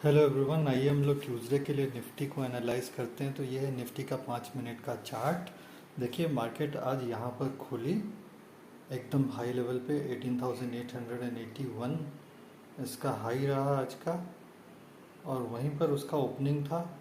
Hello everyone, आइए हम लोग ट्यूसडे के लिए निफ्टी को एनालाइज करते हैं। तो ये है निफ्टी का 5 मिनट का चार्ट। देखिए मार्केट आज यहाँ पर खुली एकदम हाई लेवल पे 18,881 इसका हाई रहा आज का, और वहीं पर उसका ओपनिंग था।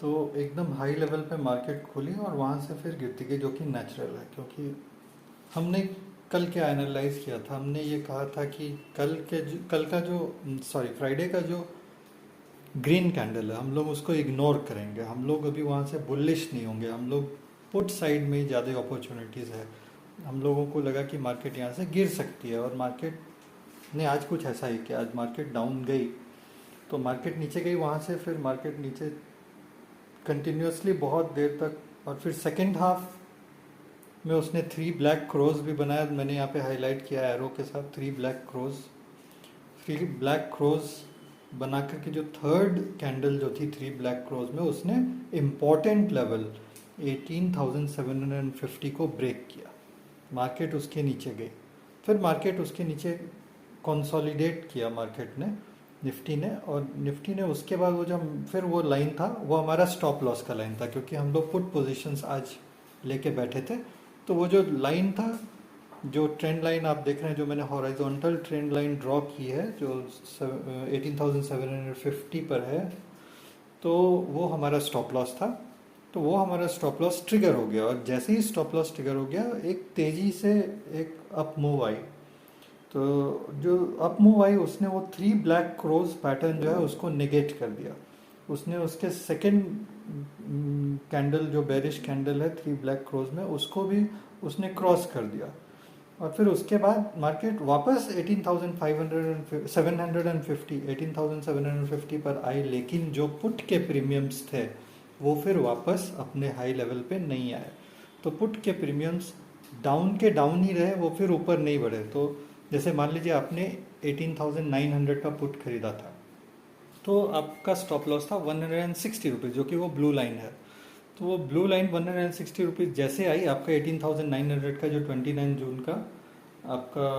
तो एकदम हाई लेवल पे मार्केट खुली और वहाँ से फिर गिरती गई, जो कि नेचुरल है, क्योंकि हमने कल क्या एनालाइज किया था। हमने ये कहा था कि कल का जो फ्राइडे का जो ग्रीन कैंडल है, हम लोग उसको इग्नोर करेंगे। हम लोग अभी वहाँ से बुलिश नहीं होंगे, हम लोग पुट साइड में ही ज़्यादा अपॉर्चुनिटीज़ है। हम लोगों को लगा कि मार्केट यहाँ से गिर सकती है, और मार्केट ने आज कुछ ऐसा ही किया। आज मार्केट डाउन गई, तो मार्केट नीचे गई, वहाँ से फिर मार्केट नीचे कंटिन्यूसली बहुत देर तक, और फिर सेकेंड हाफ में उसने 3 ब्लैक क्रोज भी बनाया। मैंने यहाँ पे हाईलाइट किया एरो के साथ 3 ब्लैक क्रोज बना करके जो थर्ड कैंडल जो थी 3 ब्लैक क्रोज में, उसने इम्पॉर्टेंट लेवल 18,750 को ब्रेक किया। मार्केट उसके नीचे गई, फिर मार्केट उसके नीचे कंसोलिडेट किया मार्केट ने, निफ्टी ने। और निफ्टी ने उसके बाद वो जो फिर वो लाइन था, वो हमारा स्टॉप लॉस का लाइन था, क्योंकि हम लोग पुट पोजीशंस आज लेके बैठे थे। तो वो जो लाइन था, जो ट्रेंड लाइन आप देख रहे हैं, जो मैंने हॉरिजॉन्टल ट्रेंड लाइन ड्रॉ की है, जो 18,750 पर है, तो वो हमारा स्टॉप लॉस था। तो वो हमारा स्टॉप लॉस ट्रिगर हो गया, और जैसे ही स्टॉप लॉस ट्रिगर हो गया, एक तेज़ी से एक अप मूव आई। तो जो अप मूव आई, उसने वो 3 ब्लैक क्रोज पैटर्न जो है उसको नेगेट कर दिया। उसने उसके सेकंड कैंडल, जो बेरिश कैंडल है 3 ब्लैक क्रोज में, उसको भी उसने क्रॉस कर दिया। और फिर उसके बाद मार्केट वापस 18,750 पर आई, लेकिन जो पुट के प्रीमियम्स थे वो फिर वापस अपने हाई लेवल पे नहीं आए। तो पुट के प्रीमियम्स डाउन के डाउन ही रहे, वो फिर ऊपर नहीं बढ़े। तो जैसे मान लीजिए आपने 18,900 का पुट खरीदा था, तो आपका स्टॉप लॉस था 160 रुपीज़, जो कि वो ब्लू लाइन है। तो वो ब्लू लाइन 160 रुपीज़ जैसे आई, आपका 18,900 का जो 29 जून का आपका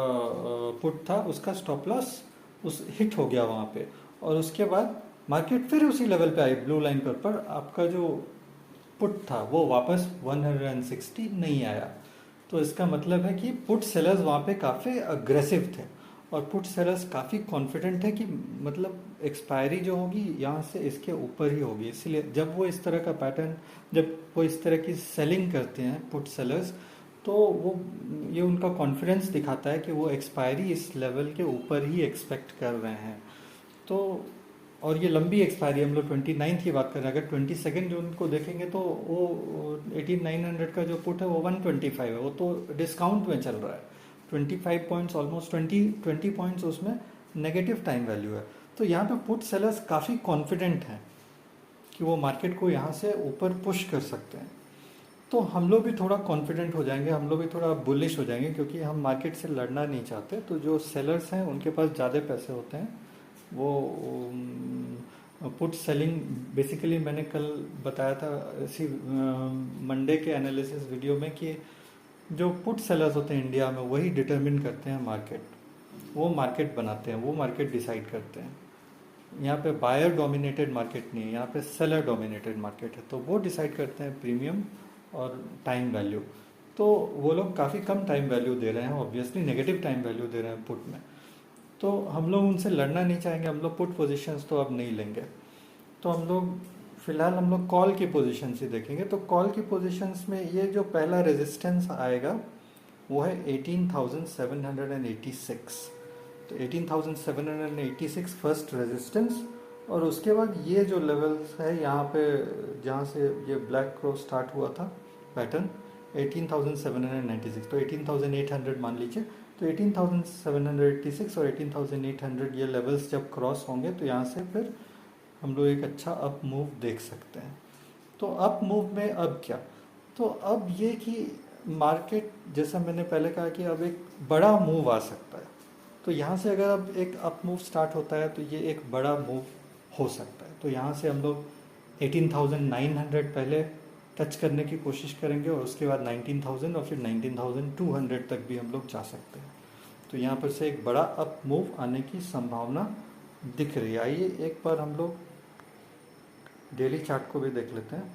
पुट था, उसका स्टॉप लॉस उस हिट हो गया वहाँ पे। और उसके बाद मार्केट फिर उसी लेवल पे आई ब्लू लाइन पर आपका जो पुट था वो वापस 160 नहीं आया। तो इसका मतलब है कि पुट सेलर्स वहाँ पे काफ़ी अग्रेसिव थे, और पुट सेलर्स काफ़ी कॉन्फिडेंट है कि मतलब एक्सपायरी जो होगी यहाँ से इसके ऊपर ही होगी। इसलिए जब वो इस तरह का पैटर्न, जब वो इस तरह की सेलिंग करते हैं पुट सेलर्स, तो वो ये उनका कॉन्फिडेंस दिखाता है कि वो एक्सपायरी इस लेवल के ऊपर ही एक्सपेक्ट कर रहे हैं। तो और ये लंबी एक्सपायरी, हम लोग 29 की बात कर रहे हैं। अगर 22 जून को देखेंगे तो वो 18,900 का जो पुट है वो 125 है, वो तो डिस्काउंट में चल रहा है। 25 पॉइंट्स, ऑलमोस्ट 20 पॉइंट्स उसमें नेगेटिव टाइम वैल्यू है। तो यहाँ पे पुट सेलर्स काफ़ी कॉन्फिडेंट हैं कि वो मार्केट को यहाँ से ऊपर पुश कर सकते हैं। तो हम लोग भी थोड़ा कॉन्फिडेंट हो जाएंगे, हम लोग भी थोड़ा बुलिश हो जाएंगे, क्योंकि हम मार्केट से लड़ना नहीं चाहते। तो जो सेलर्स हैं उनके पास ज़्यादा पैसे होते हैं, वो पुट सेलिंग बेसिकली, मैंने कल बताया था इसी मंडे के एनालिसिस वीडियो में, कि जो पुट सेलर्स होते हैं इंडिया में, वही डिटरमिन करते हैं मार्केट। वो मार्केट बनाते हैं, वो मार्केट डिसाइड करते हैं। यहाँ पे बायर डोमिनेटेड मार्केट नहीं है, यहाँ पे सेलर डोमिनेटेड मार्केट है। तो वो डिसाइड करते हैं प्रीमियम और टाइम वैल्यू। तो वो लोग काफ़ी कम टाइम वैल्यू दे रहे हैं, ऑब्वियसली नेगेटिव टाइम वैल्यू दे रहे हैं पुट में। तो हम लोग उनसे लड़ना नहीं चाहेंगे, हम लोग पुट पोजीशंस तो अब नहीं लेंगे। तो हम लोग फिलहाल हम लोग कॉल की पोजीशन ही देखेंगे। तो कॉल की पोजीशंस में ये जो पहला रेजिस्टेंस आएगा वो है 18,786। तो 18,786 फर्स्ट रेजिस्टेंस, और उसके बाद ये जो लेवल्स है यहाँ पे, जहाँ से ये ब्लैक क्रॉस स्टार्ट हुआ था पैटर्न 18,796, तो 18,800 मान लीजिए। तो 18,786 और 18,800 ये लेवल्स जब क्रॉस होंगे, तो यहाँ से फिर हम लोग एक अच्छा अप मूव देख सकते हैं। तो अप मूव में अब क्या, तो अब ये कि मार्केट, जैसा मैंने पहले कहा कि अब एक बड़ा मूव आ सकता है। तो यहाँ से अगर अब एक अप मूव स्टार्ट होता है, तो ये एक बड़ा मूव हो सकता है। तो यहाँ से हम लोग 18,900 पहले टच करने की कोशिश करेंगे, और उसके बाद 19,000 और फिर 19,200 तक भी हम लोग जा सकते हैं। तो यहाँ पर से एक बड़ा अप मूव आने की संभावना दिख रही है। आइए एक बार हम लोग डेली चार्ट को भी देख लेते हैं।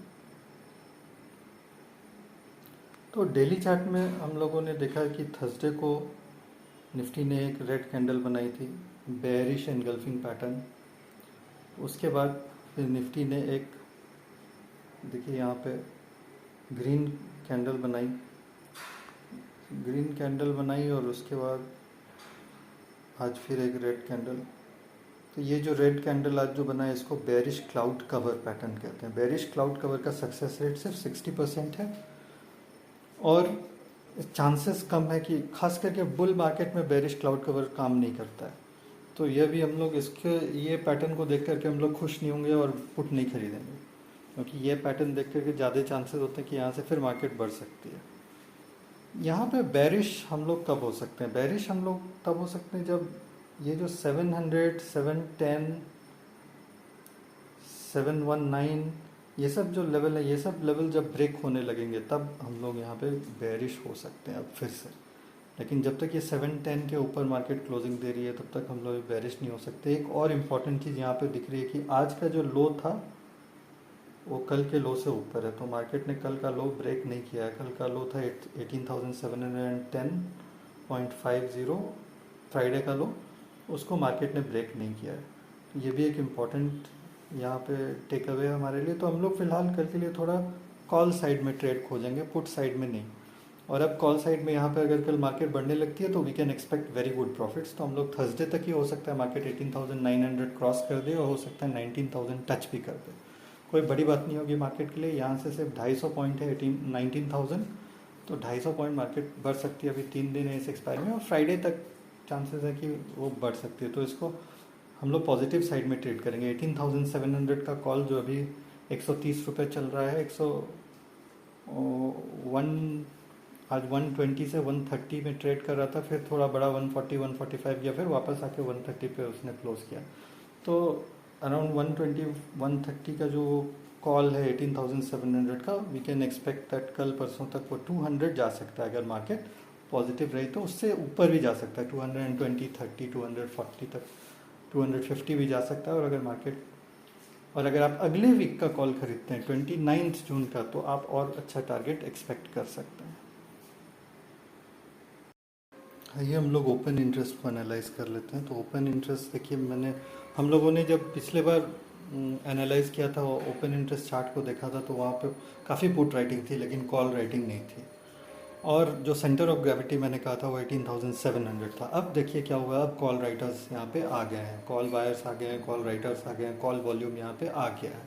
तो डेली चार्ट में हम लोगों ने देखा कि थर्सडे को निफ्टी ने एक रेड कैंडल बनाई थी, बेयरिश एनगल्फिंग पैटर्न। उसके बाद फिर निफ्टी ने एक, देखिए यहाँ पे ग्रीन कैंडल बनाई, और उसके बाद आज फिर एक रेड कैंडल। तो ये जो रेड कैंडल आज जो बना है इसको बेरिश क्लाउड कवर पैटर्न कहते हैं। बेरिश क्लाउड कवर का सक्सेस रेट सिर्फ 60% है और चांसेस कम है कि खास करके बुल मार्केट में बेरिश क्लाउड कवर काम नहीं करता है। तो यह भी हम लोग इसके ये पैटर्न को देख करके हम लोग खुश नहीं होंगे और पुट नहीं खरीदेंगे, क्योंकि ये पैटर्न देख करके ज़्यादा चांसेस होते हैं कि यहाँ से फिर मार्केट बढ़ सकती है। यहाँ पे बेरिश हम लोग कब हो सकते हैं? बेरिश हम लोग तब हो सकते हैं जब ये जो 700, 710, 719 ये सब जो लेवल है, ये सब लेवल जब ब्रेक होने लगेंगे तब हम लोग यहाँ पे बेरिश हो सकते हैं अब फिर से। लेकिन जब तक ये 710 के ऊपर मार्केट क्लोजिंग दे रही है तब तक हम लोग बेरिश नहीं हो सकते। एक और इम्पॉर्टेंट चीज़ यहाँ पे दिख रही है कि आज का जो लो था वो कल के लो से ऊपर है। तो मार्केट ने कल का लो ब्रेक नहीं किया है। कल का लो था 18,710.50, फ्राइडे का लो, उसको मार्केट ने ब्रेक नहीं किया है। तो ये भी एक इम्पॉर्टेंट यहाँ पे टेक अवे है हमारे लिए। तो हम लोग फिलहाल कल के लिए थोड़ा कॉल साइड में ट्रेड खोजेंगे, पुट साइड में नहीं। और अब कॉल साइड में यहाँ पे अगर कल मार्केट बढ़ने लगती है तो we can expect very good profits. तो हम लोग थर्सडे तक ही हो सकता है मार्केट 18,900 क्रॉस कर दे और हो सकता है 19,000 टच भी कर दे। कोई बड़ी बात नहीं होगी मार्केट के लिए। यहाँ से सिर्फ 250 पॉइंट है 19,000, तो 250 पॉइंट मार्केट बढ़ सकती है। अभी 3 दिन है इस एक्सपायर में और फ्राइडे तक चांसेस है कि वो बढ़ सकती है। तो इसको हम लोग पॉजिटिव साइड में ट्रेड करेंगे। 18,700 का कॉल जो अभी 130 रुपये चल रहा है, 101 आज 120 से 130 में ट्रेड कर रहा था, फिर थोड़ा बड़ा 140, 145 गया, फिर वापस आके 130 पे उसने क्लोज किया। तो अराउंड 120, 130 का जो कॉल है 18,700 का, वी कैन एक्सपेक्ट दैट कल परसों तक वो 200 जा सकता है। अगर मार्केट पॉजिटिव रही तो उससे ऊपर भी जा सकता है, 220, 30, 240 तक, 250 भी जा सकता है। और अगर आप अगले वीक का कॉल खरीदते हैं 29 जून का, तो आप और अच्छा टारगेट एक्सपेक्ट कर सकते हैं। आइए हम लोग ओपन इंटरेस्ट को एनालाइज कर लेते हैं। तो ओपन इंटरेस्ट देखिए, हम लोगों ने जब पिछले बार एनालाइज किया था ओपन इंटरेस्ट चार्ट को देखा था, तो वहाँ पे काफ़ी पुट राइटिंग थी लेकिन कॉल राइटिंग नहीं थी। और जो सेंटर ऑफ ग्रेविटी मैंने कहा था वो 18,700 था। अब देखिए क्या हुआ, अब कॉल राइटर्स यहाँ पे आ गए हैं, कॉल बायर्स आ गए हैं, कॉल राइटर्स आ गए हैं, कॉल वॉल्यूम यहाँ पे आ गया है।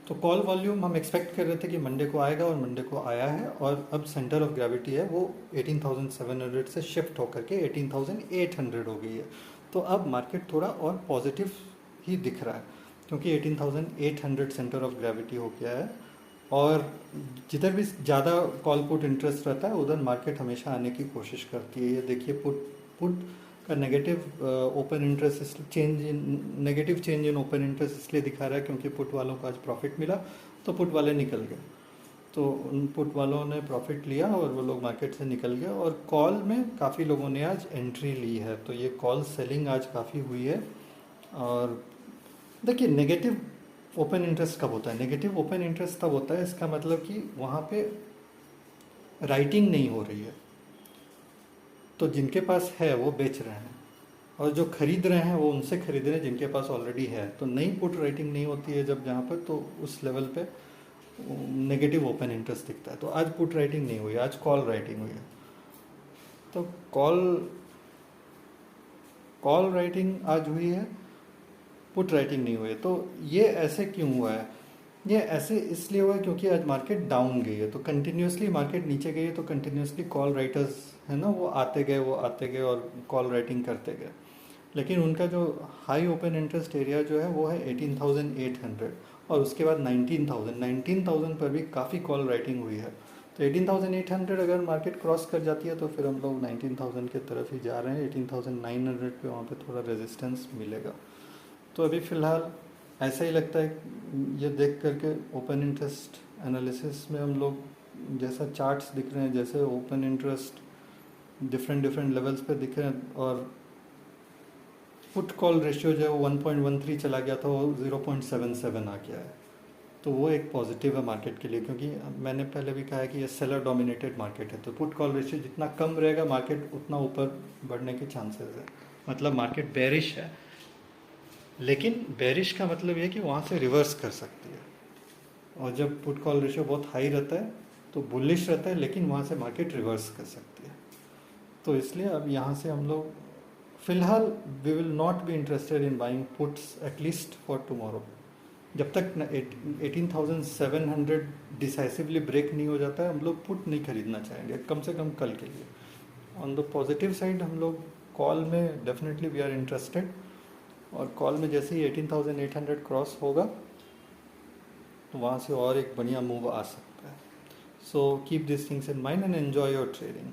तो कॉल वॉल्यूम हम एक्सपेक्ट कर रहे थे कि मंडे को आएगा और मंडे को आया है। और अब सेंटर ऑफ ग्रेविटी है वो 18,700 से शिफ्ट होकर के 18,800 हो गई है। तो अब मार्केट थोड़ा और पॉजिटिव ही दिख रहा है, क्योंकि 18,800 सेंटर ऑफ ग्रेविटी हो गया है। और जिधर भी ज़्यादा कॉल पुट इंटरेस्ट रहता है उधर मार्केट हमेशा आने की कोशिश करती है। ये देखिए पुट पुट का negative open interest negative change in open interest इसलिए दिखा रहा है क्योंकि पुट वालों को आज प्रॉफिट मिला तो पुट वाले निकल गए। तो उन पुट वालों ने प्रॉफिट लिया और वो लोग मार्केट से निकल गए। और कॉल में काफ़ी लोगों ने आज एंट्री ली है, तो ये कॉल सेलिंग आज काफ़ी हुई है। और देखिए नेगेटिव ओपन इंटरेस्ट कब होता है? नेगेटिव ओपन इंटरेस्ट तब होता है, इसका मतलब कि वहाँ पे राइटिंग नहीं हो रही है, तो जिनके पास है वो बेच रहे हैं और जो खरीद रहे हैं वो उनसे खरीद रहे हैं जिनके पास ऑलरेडी है। तो नई पुट राइटिंग नहीं होती है जब जहाँ पर, तो उस लेवल पे नेगेटिव ओपन इंटरेस्ट दिखता है। तो आज पुट राइटिंग नहीं हुई, आज कॉल राइटिंग हुई है। तो कॉल राइटिंग आज हुई है, पुट राइटिंग नहीं हुई है। तो ये ऐसे क्यों हुआ है? ये ऐसे इसलिए हुआ है क्योंकि आज मार्केट डाउन गई है। तो कंटिन्यूसली मार्केट नीचे गई है तो कंटिन्यूसली कॉल राइटर्स है ना, वो आते गए और कॉल राइटिंग करते गए। लेकिन उनका जो हाई ओपन इंटरेस्ट एरिया जो है वो है 18,800 और उसके बाद 19,000 पर भी काफ़ी कॉल राइटिंग हुई है। तो 18,800 अगर मार्केट क्रॉस कर जाती है तो फिर हम लोग 19,000 के तरफ ही जा रहे हैं। 18,900 पे वहाँ पे थोड़ा रेजिस्टेंस मिलेगा। तो अभी फ़िलहाल ऐसा ही लगता है ये देख करके ओपन इंटरेस्ट एनालिसिस में हम लोग जैसा चार्ट्स दिख रहे हैं, जैसे ओपन इंटरेस्ट डिफरेंट लेवल्स पे दिख रहे हैं और पुट कॉल रेशियो जो है वो 1.13 चला गया था, वो 0.77 आ गया है। तो वो एक पॉजिटिव है मार्केट के लिए, क्योंकि मैंने पहले भी कहा है कि ये सेलर डोमिनेटेड मार्केट है, तो पुट कॉल रेशियो जितना कम रहेगा मार्केट उतना ऊपर बढ़ने के चांसेस है। मतलब मार्केट बेरिश है, लेकिन बेरिश का मतलब ये कि वहाँ से रिवर्स कर सकती है। और जब पुट कॉल रेशियो बहुत हाई रहता है तो बुलिश रहता है, लेकिन वहाँ से मार्केट रिवर्स कर सकती है। तो इसलिए अब यहाँ से हम लोग फिलहाल we will not be interested in buying puts at least for tomorrow. जब तक 18,700 डिसाइसिवली ब्रेक नहीं हो जाता है, हम लोग पुट नहीं खरीदना चाहेंगे, कम से कम कल के लिए। ऑन द पॉजिटिव साइड हम लोग कॉल में डेफिनेटली वी आर इंटरेस्टेड, और कॉल में जैसे ही 18,800 क्रॉस होगा तो वहाँ से और एक बढ़िया मूव आ सकता है। So keep this things in mind and enjoy your trading.